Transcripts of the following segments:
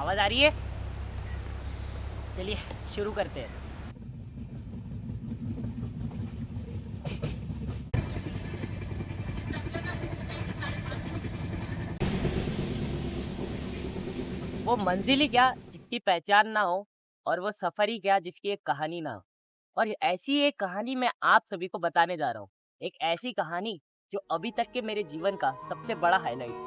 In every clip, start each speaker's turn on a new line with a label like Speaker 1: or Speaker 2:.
Speaker 1: आवाज़ आ रही है? चलिए शुरू करते हैं। वो मंजिल ही क्या जिसकी पहचान ना हो, और वो सफ़र ही क्या जिसकी एक कहानी ना हो। और ऐसी एक कहानी मैं आप सभी को बताने जा रहा हूँ। एक ऐसी कहानी जो अभी तक के मेरे जीवन का सबसे बड़ा हाइलाइट है।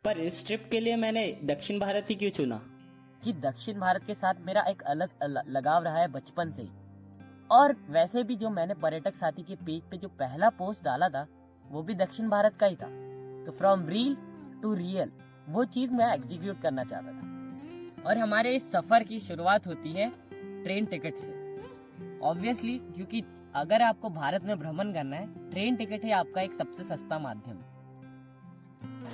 Speaker 2: पर इस ट्रिप के लिए मैंने दक्षिण भारत ही क्यों चुना?
Speaker 1: जी, दक्षिण भारत के साथ मेरा एक अलग लगाव रहा है बचपन से ही। और वैसे भी जो मैंने पर्यटक साथी के पेज पे जो पहला पोस्ट डाला था, वो भी दक्षिण भारत का ही था। तो फ्रॉम रील टू रियल, वो चीज़ मैं एग्जीक्यूट करना चाहता था। और हमारे इस सफ़र की शुरुआत होती है ट्रेन टिकट से। ऑब्वियसली, क्योंकि अगर आपको भारत में भ्रमण करना है, ट्रेन टिकट ही आपका एक सबसे सस्ता माध्यम।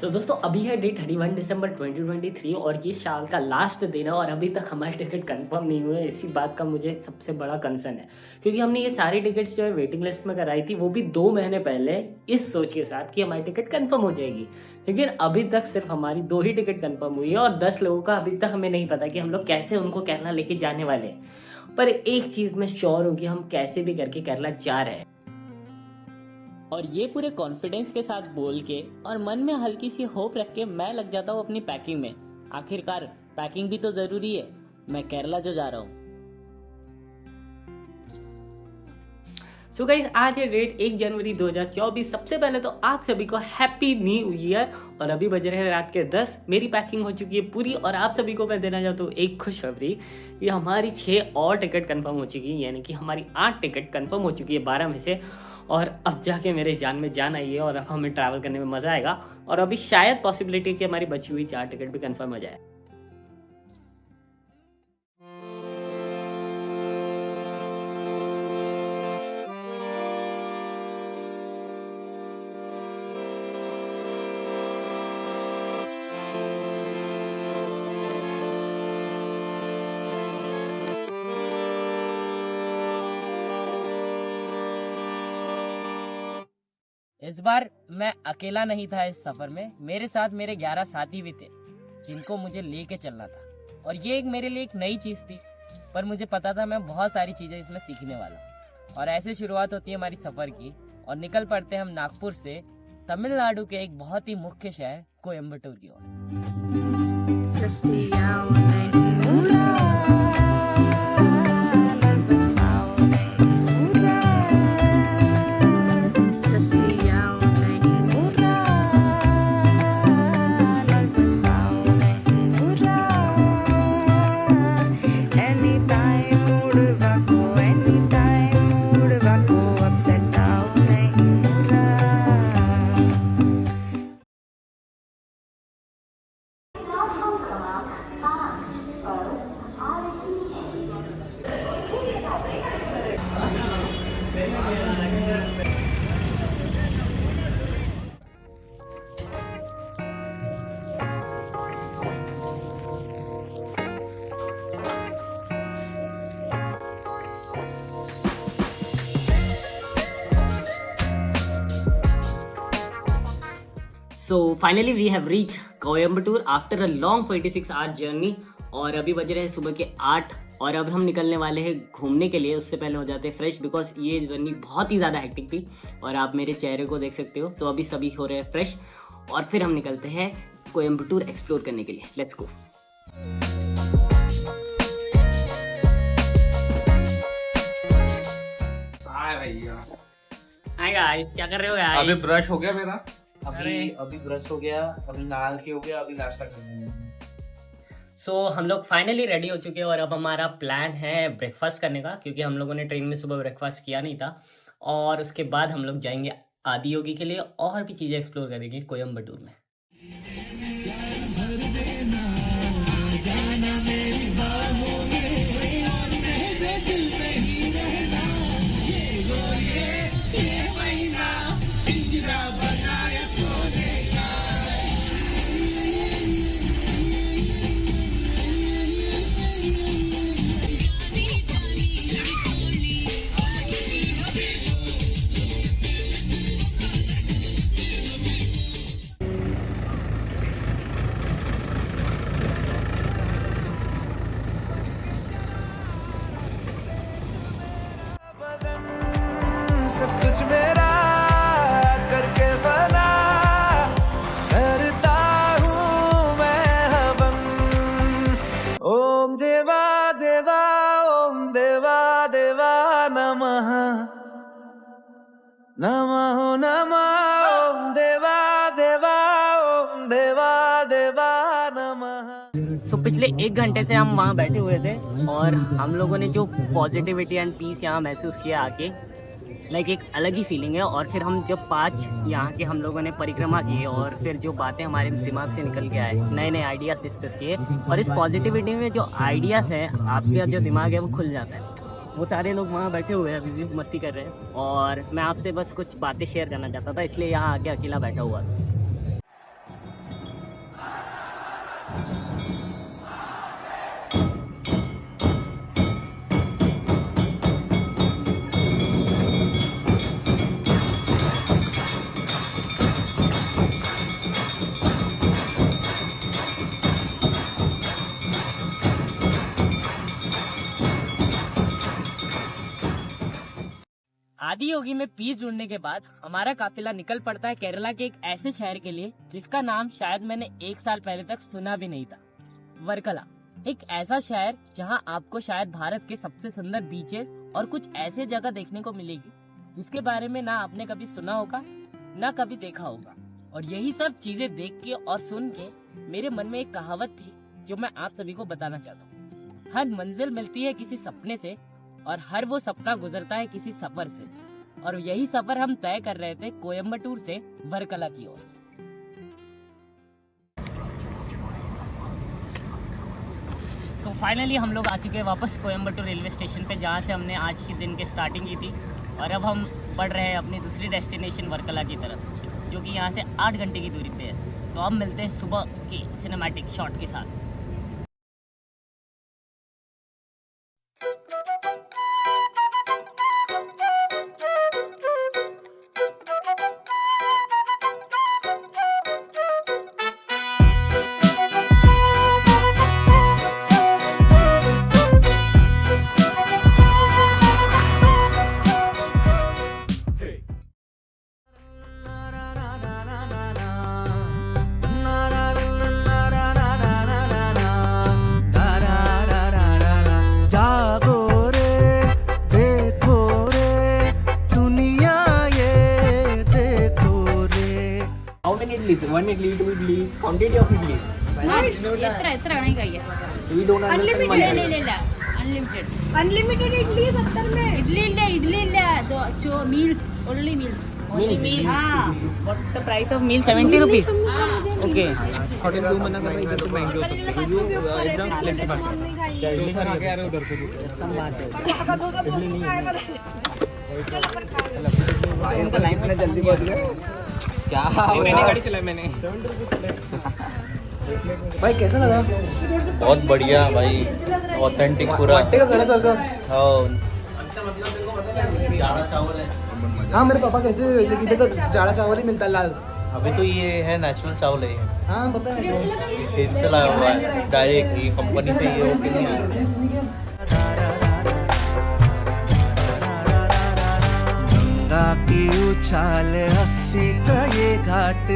Speaker 2: दोस्तों, अभी है डे 31 दिसंबर 2023 और ये साल का लास्ट दिन है और अभी तक हमारी टिकट कंफर्म नहीं हुई है। इसी बात का मुझे सबसे बड़ा कंसर्न है, क्योंकि हमने ये सारी टिकट्स जो है वेटिंग लिस्ट में कराई थी, वो भी 2 महीने पहले, इस सोच के साथ कि हमारी टिकट कंफर्म हो जाएगी। लेकिन अभी तक सिर्फ हमारी 2 ही टिकट कंफर्म हुई है और 10 लोगों का अभी तक हमें नहीं पता कि हम लोग कैसे उनको केरला लेके जाने वाले हैं। पर एक चीज़ मैं श्योर हूँ कि हम कैसे भी करके केरला जा रहे हैं। और ये पूरे कॉन्फिडेंस के साथ बोल के और मन में हल्की सी होप रख के मैं लग जाता हूँ अपनी पैकिंग में। आखिरकार पैकिंग भी तो जरूरी है। मैं केरला जो जा रहा हूँ। सो गाइस, आज है डेट 1 जनवरी 2024। सबसे पहले तो आप सभी को हैप्पी न्यू ईयर। और अभी बज रहे हैं रात के 10। मेरी पैकिंग हो चुकी है पूरी और आप सभी को मैं देना चाहता हूँ एक खुशखबरी कि हमारी 6 और टिकट कंफर्म हो चुकी है, यानी कि हमारी 8 टिकट कंफर्म हो चुकी है 12 में से। और अब जाके मेरे जान में जान आई है और अब हमें ट्रैवल करने में मज़ा आएगा। और अभी शायद पॉसिबिलिटी है कि हमारी बची हुई 4 टिकट भी कंफर्म हो जाए।
Speaker 1: इस बार मैं अकेला नहीं था इस सफर में। मेरे साथ मेरे 11 साथी भी थे जिनको मुझे लेके चलना था। और ये मेरे लिए एक नई चीज़ थी, पर मुझे पता था मैं बहुत सारी चीज़ें इसमें सीखने वाला हूँ। और ऐसे शुरुआत होती है हमारी सफ़र की और निकल पड़ते हैं हम नागपुर से तमिलनाडु के एक बहुत ही मुख्य शहर कोयम्बटूर की ओर।
Speaker 2: So finally we have reached Coimbatore after a long 46 hour journey. और अभी बज रहे हैं सुबह के 8 और अब हम निकलने वाले हैं घूमने के लिए। उससे पहले हो जाते हैं फ्रेश, बिकॉज ये जर्नी बहुत ही ज़्यादा हेक्टिक थी और आप मेरे चेहरे को देख सकते हो। तो अभी सभी हो रहे हैं फ्रेश और फिर हम निकलते हैं कोयम्बटूर एक्सप्लोर करने के लिए। Let's go.
Speaker 3: हाय भैया।
Speaker 2: हाय गाइस, क्या कर रहे हो यार?
Speaker 3: अभी ब्रश हो गया मेरा।
Speaker 4: अभी ब्रश हो गया, अभी नहा के हो गया, अभी नाश्ता करना है।
Speaker 2: सो हम लोग फाइनली रेडी हो चुके हैं और अब हमारा प्लान है ब्रेकफास्ट करने का, क्योंकि हम लोगों ने ट्रेन में सुबह ब्रेकफास्ट किया नहीं था। और उसके बाद हम लोग जाएंगे आदियोगी के लिए और भी चीज़ें एक्सप्लोर करेंगे कोयम्बटूर में। सो पिछले 1 घंटे से हम वहाँ बैठे हुए थे और हम लोगों ने जो पॉजिटिविटी एंड पीस यहाँ महसूस किया आके, लाइक एक अलग ही फीलिंग है। और फिर हम जब 5 यहाँ के हम लोगों ने परिक्रमा की और फिर जो बातें हमारे दिमाग से निकल के आए, नए नए आइडियाज़ डिस्कस किए, और इस पॉजिटिविटी में जो आइडियाज़ है, आपका जो दिमाग है वो खुल जाता है। वो सारे लोग वहाँ बैठे हुए हैं, अभी भी मस्ती कर रहे हैं, और मैं आपसे बस कुछ बातें शेयर करना चाहता था, इसलिए यहाँ आके अकेला बैठा हुआ था। आदि योगी में पीस जुड़ने के बाद हमारा काफिला निकल पड़ता है केरला के एक ऐसे शहर के लिए जिसका नाम शायद मैंने 1 साल पहले तक सुना भी नहीं था, वर्कला। एक ऐसा शहर जहां आपको शायद भारत के सबसे सुंदर बीचेस और कुछ ऐसे जगह देखने को मिलेगी जिसके बारे में ना आपने कभी सुना होगा ना कभी देखा होगा। और यही सब चीजें देख के और सुन के मेरे मन में एक कहावत थी जो मैं आप सभी को बताना चाहता हूँ। हर मंजिल मिलती है किसी सपने से और हर वो सपना गुजरता है किसी सफर से, और यही सफर हम तय कर रहे थे कोयम्बटूर से वर्कला की ओर। सो फाइनली हम लोग आ चुके हैं वापस कोयम्बटूर रेलवे स्टेशन पे, जहाँ से हमने आज के दिन की स्टार्टिंग की थी, और अब हम बढ़ रहे हैं अपनी दूसरी डेस्टिनेशन वर्कला की तरफ, जो कि यहाँ से 8 घंटे की दूरी पे है। तो अब मिलते हैं सुबह की सिनेमैटिक शॉट के साथ।
Speaker 4: One idli, 2 idli, quantity of idli.
Speaker 5: എത്ര വേണമെങ്കിൽ കഴിക്കാം.
Speaker 4: We don't understand
Speaker 5: Unlimited
Speaker 4: Malayalam.
Speaker 5: ഇല്ല अनलिमिटेड इडली 70 में इडली इല്ല जो meals only meals. हाँ.
Speaker 2: What is the price of meal? 70 rupees. Okay.
Speaker 4: Hotel तू मना कर रहा है इधर से महंगे होते हैं. You एकदम प्लेन के पास है. क्या इडली खा के आ रहे हो उधर से?
Speaker 2: सम बात है।
Speaker 4: इडली नहीं है. भाई इनका लाइन में जल्दी पहुंच गए. क्या मैंने गाड़ी चलाई मैंने. भाई कैसा लगा?
Speaker 6: बहुत बढ़िया भाई, ऑथेंटिक पूरा। जाड़ा चावल है।
Speaker 4: हाँ मेरे पापा कहते थे वैसे कि देखो जाड़ा चावल ही मिलता है लाल।
Speaker 6: अभी तो ये है नेचुरल चावल है ये।
Speaker 4: हाँ पता है.
Speaker 6: ये खेत से लाया हुआ है डायरेक्ट, ये कंपनी से ये होके नहीं आया।
Speaker 7: गंगा की उछाल हंसी का ये घाट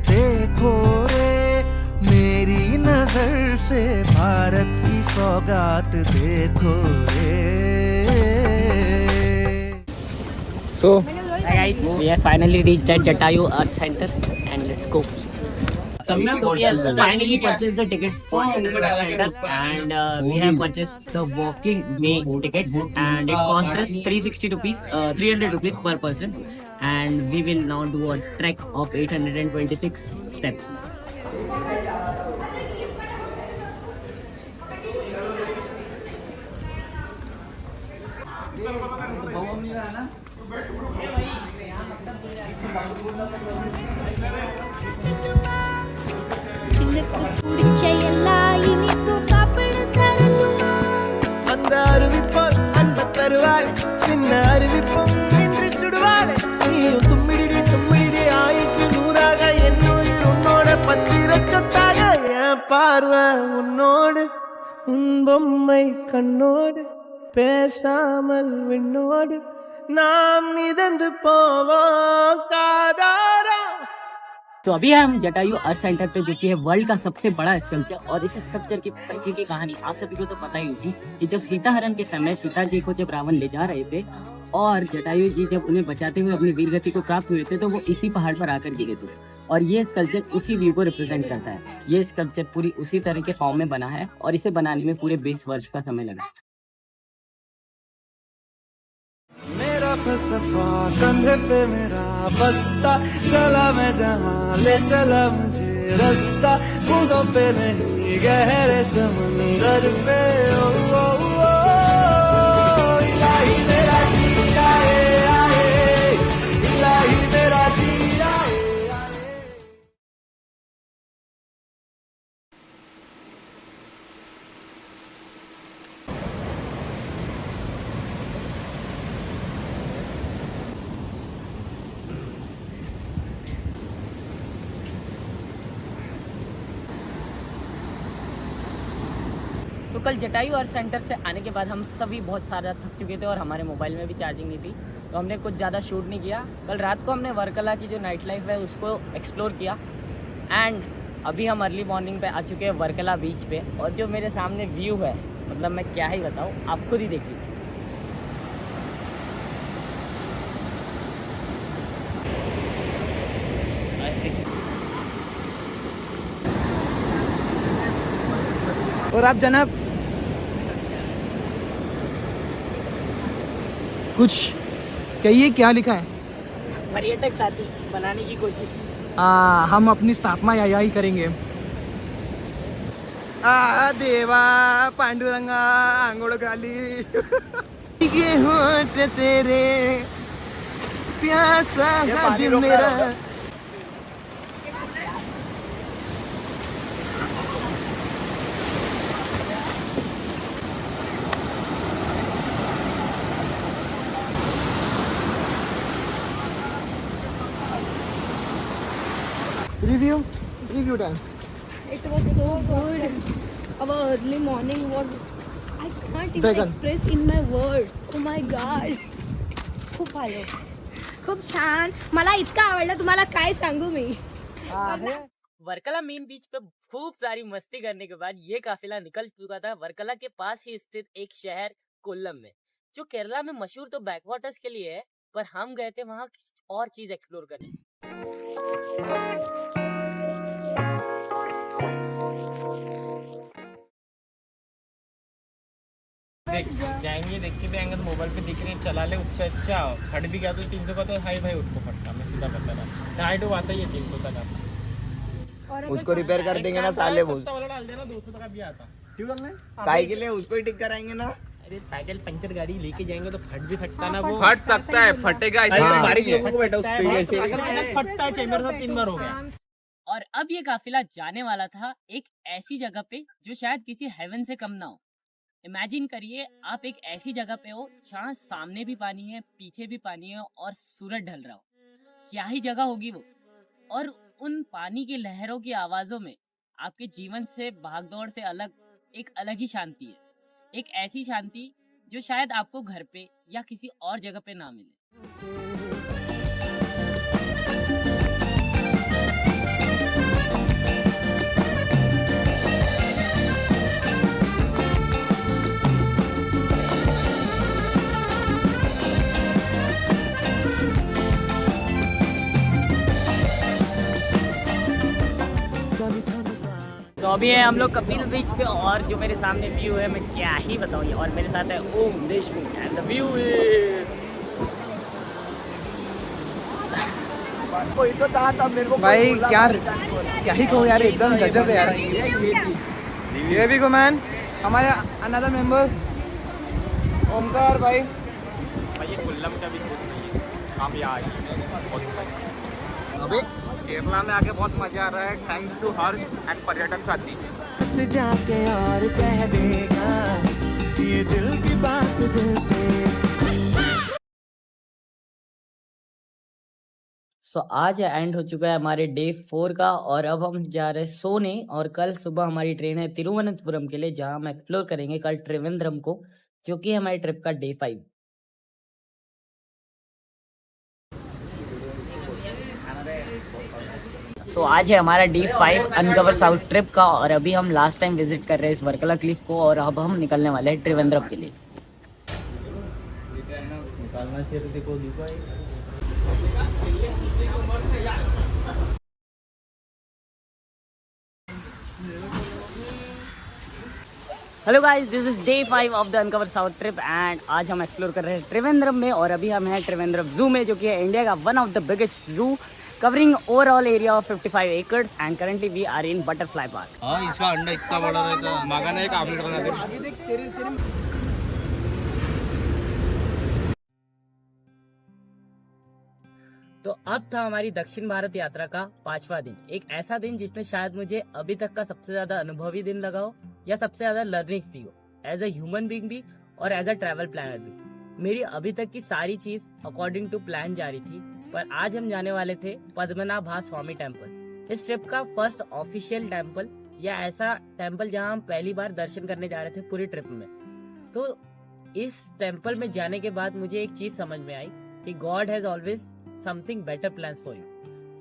Speaker 7: देखो रे मेरी नजर से भारत की सौगात देखो रे.
Speaker 4: So
Speaker 2: Hi guys, we have finally reached at Jatayu Earth Center and let's go. So we have finally purchased the ticket for Earth Center and we have purchased the walking way ticket and it cost us 360 rupees, 300 rupees per person, and we will now do a trek of 826 steps.
Speaker 8: சின்னுக்கு பிடிச்ச எல்லா இனிப்பும் சாப்பிட தரட்டுமா?
Speaker 7: அந்த அருவிப்போல் அன்ப தருவாள் சின்ன அருவிப்பும் நின்று சுடுவாள் நீயும் தும்மிடி ஆயுசு 100ஆக என் உயிர் உன்னோட பத்திர சொத்தாக என் பார்வை உன்னோடு உன் பொம்மை கண்ணோடு பேசாமல் விண்ணோடு நாம் மிதந்து போவோம் காதாரா
Speaker 1: तो अभी हम जटायु अर्थ सेंटर पे, जो कि है वर्ल्ड का सबसे बड़ा स्कल्पचर, और इस स्कल्पचर के पीछे की कहानी आप सभी को तो पता ही होगी कि जब सीता हरण के समय सीता जी को जब रावण ले जा रहे थे और जटायु जी जब उन्हें बचाते हुए अपनी वीर गति को प्राप्त हुए थे, तो वो इसी पहाड़ पर आकर गिरे थे। और ये स्कल्पचर उसी व्यू को रिप्रेजेंट करता है। ये स्कल्पचर पूरी उसी तरह के फॉर्म में बना है और इसे बनाने में पूरे 20 वर्ष का समय लगा।
Speaker 7: मेरा फलसफा कंधे पे मेरा बस्ता, चला मैं जहाँ ले चला मुझे रास्ता, बूंदों पे नहीं गहरे समंदर पे। ओ, ओ, ओ, इलाही मेरा जी आए आए, इलाही मेरा जी आए आए।
Speaker 1: तो कल जटायु अर्थ सेंटर से आने के बाद हम सभी बहुत सारा थक चुके थे और हमारे मोबाइल में भी चार्जिंग नहीं थी, तो हमने कुछ ज़्यादा शूट नहीं किया। कल रात को हमने वर्कला की जो नाइट लाइफ है उसको एक्सप्लोर किया एंड अभी हम अर्ली मॉर्निंग पे आ चुके हैं वर्कला बीच पे। और जो मेरे सामने व्यू है, मतलब मैं क्या ही बताऊँ, आप खुद ही देख लीजिए।
Speaker 4: और आप जनाब कुछ कहिए, क्या लिखा है?
Speaker 1: पर्यटक साथी बनाने की कोशिश।
Speaker 4: हम अपनी स्थापना यही करेंगे। देवा पांडुरंगा आंगोड़ गाली के होठ तेरे प्यासा है दिल मेरा। Review time.
Speaker 5: It was so good. Our early morning was, I can't even
Speaker 4: Dragon.
Speaker 5: express in my words. Oh my god. खूप भालो, खूप छान, मला इतका आवडला, तुम्हाला काय सांगू मी।
Speaker 1: वर्कला मेन बीच पे खूब सारी मस्ती करने के बाद ये काफिला निकल चुका था वर्कला के पास ही स्थित एक शहर कोल्लम में, जो केरला में मशहूर तो बैकवाटर्स के लिए है, पर हम गए थे वहाँ और चीज एक्सप्लोर करने।
Speaker 4: जाएंगे, देख के भी आएंगे तो मोबाइल पे दिख रहे हैं, चला ले, उससे अच्छा फट भी गया तो 300 का तो हाई भाई उसको फटता, मैं सीधा बता रहा। ढाई तो आता ही है 300 तक आप उसको रिपेयर कर देंगे ना साले, बोल डाल देना 200 का भी आता। क्यों डालना है? काहे के लिए? उसको ही ठीक कराएंगे ना। अरे पैदल पंचर गाड़ी लेके जाएंगे तो फट भी सकता ना, वो
Speaker 3: फट सकता है, फटेगा
Speaker 4: बारीक लोगों को बैठा उस पे ऐसे फटता है। मेरे साथ 3 बार हो गया।
Speaker 1: और अब ये काफिला जाने वाला था एक ऐसी जगह पे जो शायद किसी हेवन से कम ना हो। इमेजिन करिए आप एक ऐसी जगह पे हो जहाँ सामने भी पानी है, पीछे भी पानी है और सूरज ढल रहा हो। क्या ही जगह होगी वो। और उन पानी की लहरों की आवाजों में आपके जीवन से भागदौड़ से अलग एक अलग ही शांति है। एक ऐसी शांति जो शायद आपको घर पे या किसी और जगह पे ना मिले। तो अभी है हम लोग कपिल बीच पे और जो मेरे सामने व्यू है मैं क्या ही बताऊँ। और मेरे साथ है Om Deshmukh and the view is
Speaker 4: भाई क्या ही कहूँ यार, एकदम गजब है यार। ये भी को मैन हमारे अनदर मेंबर ओमकार भाई।
Speaker 3: ये कोल्लम का भी बहुत सही है, हम यहाँ आए हैं। अबे केरला में आके बहुत मजा आ रहा है। थैंक्स टू हर्ष एंड पर्यटक साथी।
Speaker 7: जाके और कह देगा ये दिल की बात दिल से।
Speaker 1: सो आज एंड हो चुका है हमारे डे 4 का और अब हम जा रहे हैं सोने। और कल सुबह हमारी ट्रेन है तिरुवनंतपुरम के लिए, जहां हम एक्सप्लोर करेंगे कल त्रिवेंद्रम को, जो कि हमारी ट्रिप का डे 5। सो आज है हमारा D5 अनकवर साउथ ट्रिप का और अभी हम लास्ट टाइम विजिट कर रहे हैं इस वर्कला क्लिफ को और अब हम निकलने वाले हैं त्रिवेंद्रम के लिए।
Speaker 6: निकालना चाहिए देखो Deepa
Speaker 1: hello guys, this is day 5 of the uncover south trip and आज हम एक्सप्लोर कर रहे हैं त्रिवेंद्रम में और अभी हम हैं त्रिवेंद्रम जू में, जो कि है इंडिया का one of the biggest zoo covering overall area of 55 acres and currently we are in butterfly park.
Speaker 6: हाँ, इसका अंडा इतना बड़ा रहता है, मांगा नहीं काम करना दे।
Speaker 1: तो अब था हमारी दक्षिण भारत यात्रा का 5वां दिन, एक ऐसा दिन जिसने शायद मुझे अभी तक का सबसे ज्यादा अनुभवी दिन लगा हो या सबसे ज्यादा लर्निंग्स दी हो, एज अ ह्यूमन बीइंग भी और एज अ ट्रैवल प्लानर भी। मेरी अभी तक की सारी चीज अकॉर्डिंग टू प्लान जा रही थी, पर आज हम जाने वाले थे पद्मनाभ स्वामी टेम्पल, इस ट्रिप का फर्स्ट ऑफिशियल टेम्पल या ऐसा टेम्पल जहां हम पहली बार दर्शन करने जा रहे थे पूरी ट्रिप में। तो इस टेम्पल में जाने के बाद मुझे एक चीज समझ में आई कि God has always something better plans for you.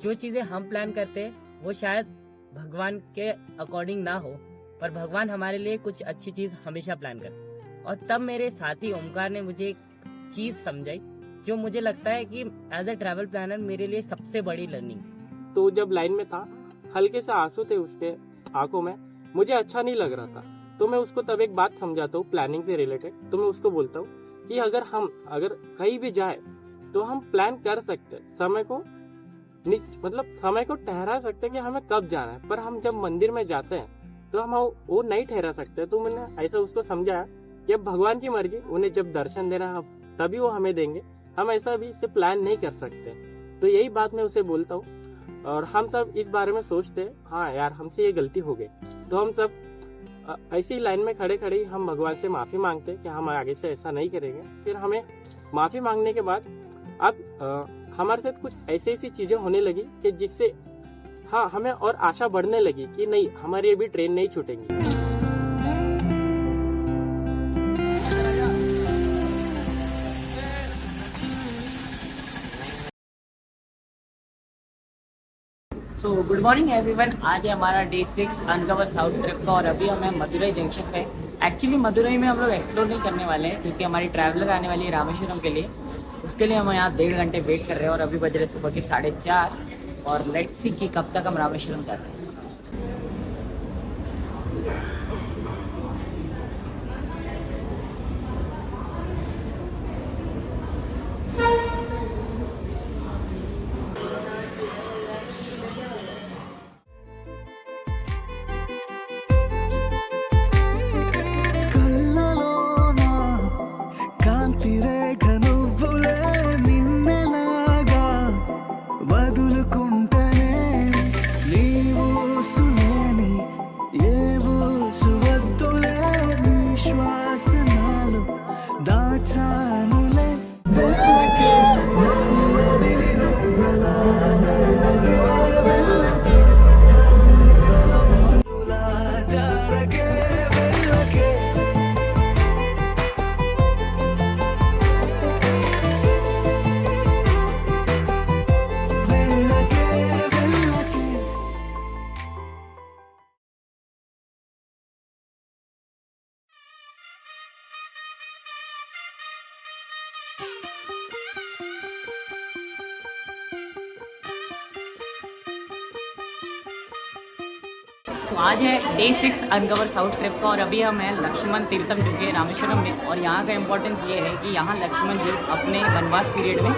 Speaker 1: जो चीजें हम प्लान करते हैं वो शायद भगवान के अकॉर्डिंग ना हो, पर भगवान हमारे लिए कुछ अच्छी चीज हमेशा प्लान करते हैं। और तब मेरे साथी ओमकार ने मुझे एक चीज समझाई जो मुझे लगता है कि एज अ ट्रैवल प्लानर मेरे लिए सबसे बड़ी लर्निंग थी।
Speaker 4: तो जब लाइन में था, हल्के से आंसू थे उसके आंखों में, मुझे अच्छा नहीं लग रहा था। तो मैं उसको तब एक बात समझाता हूँ प्लानिंग से रिलेटेड। तो मैं उसको बोलता हूँ कि अगर कहीं भी जाए तो हम प्लान कर सकते, समय को समय को ठहरा सकते कि हमें कब जाना है, पर हम जब मंदिर में जाते हैं तो हम वो नहीं ठहरा सकते। तो मैंने ऐसा उसको समझाया कि अब भगवान की मर्जी, उन्हें जब दर्शन देना है तभी वो हमें देंगे, हम ऐसा भी इसे प्लान नहीं कर सकते। तो यही बात मैं उसे बोलता हूँ और हम सब इस बारे में सोचते हैं, हाँ यार हमसे ये गलती हो गई। तो हम सब ऐसी लाइन में खड़े खड़े ही हम भगवान से माफी मांगते कि हम आगे से ऐसा नहीं करेंगे। फिर हमें माफी मांगने के बाद अब हमारे साथ कुछ ऐसी चीजें होने लगी कि जिससे हाँ हमें और आशा बढ़ने लगी कि नहीं, हमारी अभी ट्रेन नहीं छूटेंगी।
Speaker 1: सो गुड मॉर्निंग एवरीवन, आज है हमारा डे 6 अनकवर साउथ ट्रिप का और अभी हम हैं मदुरई जंक्शन पे। एक्चुअली मदुरई में हम लोग एक्सप्लोर नहीं करने वाले हैं क्योंकि हमारी ट्रैवलर आने वाली है रामेश्वरम के लिए। उसके लिए हम यहाँ 1.5 घंटे वेट कर रहे हैं और अभी बज रहे सुबह के 4:30 और लेट्स सी कि कब तक हम रामेश्वरम जाते हैं।
Speaker 7: కళ్ళలోన కాంతి రేఖ నువ్వులే నిన్నెలాగా వదులుకుంటనే నీవు సులేని ఏవో సువద్దులే నీ శ్వాసనాలు దాచానులే వెళ్ళకే నన్నది నువ్వెలా వెళ్ళకే వెళ్ళకే నులా జారకే వెళ్ళకే వెళ్ళకే వెళ్ళకే
Speaker 1: तो आज है डे 6 अनकवर साउथ ट्रिप का और अभी हम हैं लक्ष्मण तीर्थम जो कि रामेश्वरम में। और यहाँ का इम्पोर्टेंस ये है कि यहाँ लक्ष्मण जी अपने वनवास पीरियड में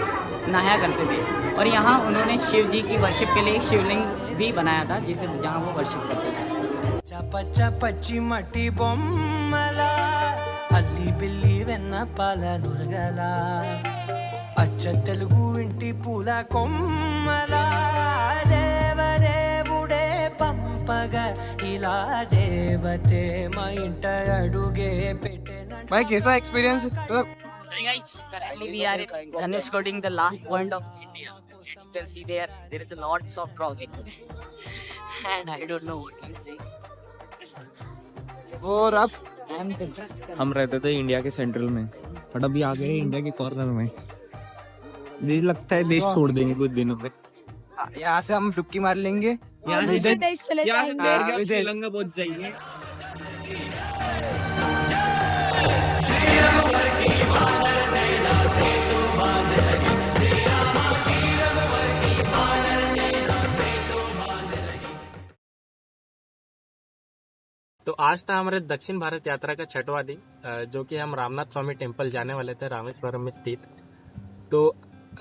Speaker 1: नहाया करते थे और यहाँ उन्होंने शिव जी की वर्शिप के लिए एक शिवलिंग भी बनाया था जिसे जहाँ वो वर्शिप करते थे।
Speaker 7: పచ్చ పచ్చి మట్టి బొమ్మల అల్లి బిల్లి వెన్న పాల నురగల అచ్చ తెలుగు ఇంటి పూల కొమ్మల దేవదేవుడే పంపగా ఇలా దేవతే మా ఇంట అడుగే పెట్టెన
Speaker 3: भाई कैसा experience?
Speaker 1: Hey guys, currently we are in Dhanushkodi, the last point of India. You can see there is lots of traffic and I don't know what I'm saying.
Speaker 3: और अब
Speaker 1: I'm the
Speaker 6: हम रहते थे इंडिया के central में, but अभी आ गए India के कॉर्नर में। मुझे लगता है देश छोड़ देंगे कुछ दिनों में।
Speaker 4: यहाँ से हम डुबकी मार लेंगे, यहाँ से
Speaker 5: दूसरे देश चले जाएंगे।
Speaker 4: विदेश।
Speaker 6: श्रीलंका बहुत जाइए। तो आज था हमारे दक्षिण भारत यात्रा का छठवां दिन, जो कि हम रामनाथ स्वामी टेम्पल जाने वाले थे, रामेश्वरम में स्थित। तो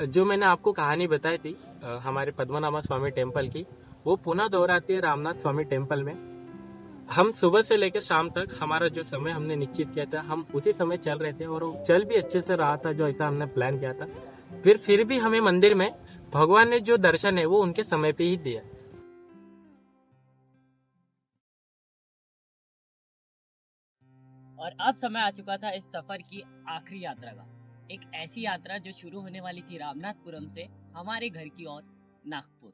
Speaker 6: जो मैंने आपको कहानी बताई थी हमारे पद्मनाभ स्वामी टेम्पल की, वो पुनः दोहराती है रामनाथ स्वामी टेम्पल में। हम सुबह से लेकर शाम तक हमारा जो समय हमने निश्चित किया था, हम उसी समय चल रहे थे और वो चल भी अच्छे से रहा था जो ऐसा हमने प्लान किया था। फिर भी हमें मंदिर में भगवान ने जो दर्शन है वो उनके समय पे ही दिया।
Speaker 1: और अब समय आ चुका था इस सफर की आखिरी यात्रा का, एक ऐसी यात्रा जो शुरू होने वाली थी रामनाथपुरम से हमारे घर की ओर नागपुर।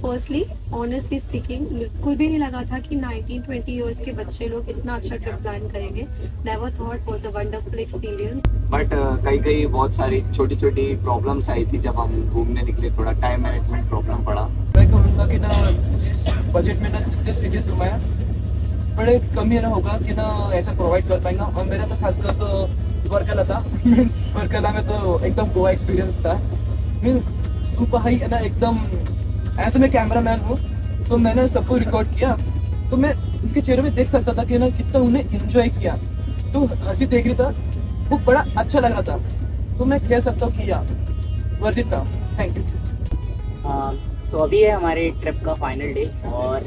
Speaker 9: फर्स्टली ऑनेस्टली स्पीकिंग बिल्कुल भी नहीं लगा था कि 19-20 इयर्स के बच्चे लोग इतना अच्छा ट्रिप प्लान करेंगे। Never thought was a wonderful experience.
Speaker 10: But कई बहुत सारी छोटी छोटी प्रॉब्लम्स आई थी जब हम घूमने निकले। थोड़ा टाइम मैनेजमेंट प्रॉब्लम पड़ा।
Speaker 11: मैं कहूँगा कि ना जिस बजट में ना जितने सिटीज घुमाया बड़े कम ही ना होगा कि ना ऐसा प्रोवाइड कर पाएंगा। और मेरा तो खासकर तो वर्कला था। मीन्स वर्कला में तो एकदम गोवा एक्सपीरियंस था। मीन्स सुपर हाई है ना एकदम। ऐसे मैं कैमरा मैन हूँ तो मैंने सबको रिकॉर्ड किया, तो मैं उनके चेहरे में देख सकता था कि ना कितना उन्हें एंजॉय किया। जो हंसी देख रही था वो बड़ा अच्छा लग रहा था। तो मैं कह सकता हूँ कि या वर्थ इट था। Thank you.
Speaker 2: सो अभी है हमारे ट्रिप का फाइनल डे और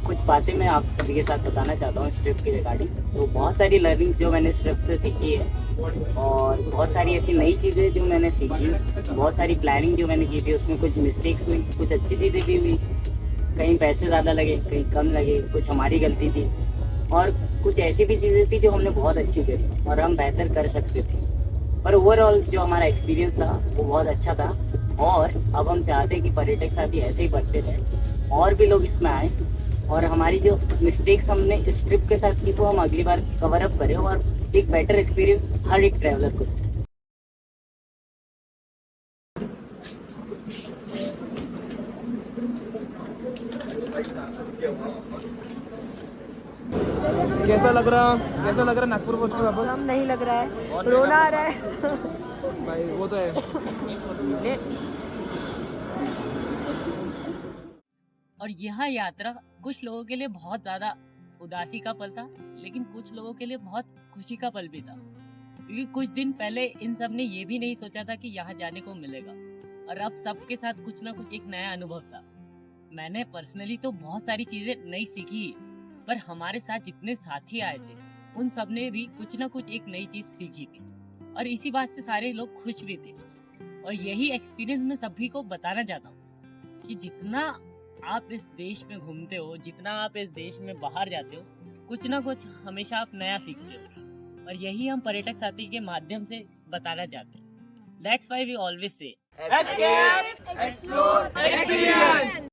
Speaker 2: कुछ बातें मैं आप सभी के साथ बताना चाहता हूँ इस ट्रिप के रिगार्डिंग। तो बहुत सारी लर्निंग जो मैंने इस ट्रिप से सीखी है और बहुत सारी ऐसी नई चीज़ें जो मैंने सीखी, बहुत सारी प्लानिंग जो मैंने की थी उसमें कुछ मिस्टेक्स हुई, कुछ अच्छी चीज़ें भी हुई। कहीं पैसे ज़्यादा लगे, कहीं कम लगे, कुछ हमारी गलती थी और कुछ ऐसी भी चीज़ें थी जो हमने बहुत अच्छी करी और हम बेहतर कर सकते थे। पर ओवरऑल जो हमारा एक्सपीरियंस था वो बहुत अच्छा था और अब हम चाहते हैं कि पर्यटक साथी ऐसे ही बढ़ते रहे और भी लोग इसमें आए और हमारी जो मिस्टेक्स हमने इस ट्रिप के साथ की वो हम अगली बार कवर अप करें और एक बेटर एक्सपीरियंस हर एक ट्रैवलर को।
Speaker 11: कैसा लग रहा नागपुर पहुंच के वापस?
Speaker 5: हम नहीं लग रहा है, रोना आ रहा है।
Speaker 11: भाई वो तो है।
Speaker 1: और यह यात्रा कुछ लोगों के लिए बहुत ज्यादा उदासी का पल था, लेकिन कुछ लोगों के लिए बहुत खुशी का पल भी था, क्योंकि कुछ दिन पहले इन सब ने ये भी नहीं सोचा था कि यहाँ जाने को मिलेगा और अब सबके साथ कुछ ना कुछ एक नया अनुभव था। मैंने पर्सनली तो बहुत सारी चीजें नई सीखी, पर हमारे साथ जितने साथी आए थे उन सब ने भी कुछ ना कुछ एक नई चीज सीखी थी और इसी बात से सारे लोग खुश भी थे। और यही एक्सपीरियंस मैं सभी को बताना चाहता हूँ कि जितना आप इस देश में घूमते हो, जितना आप इस देश में बाहर जाते हो, कुछ ना कुछ हमेशा आप नया सीखते हो और यही हम पर्यटक साथी के माध्यम से बताना चाहते हैं। That's why we always say,
Speaker 11: Escape, explore, experience.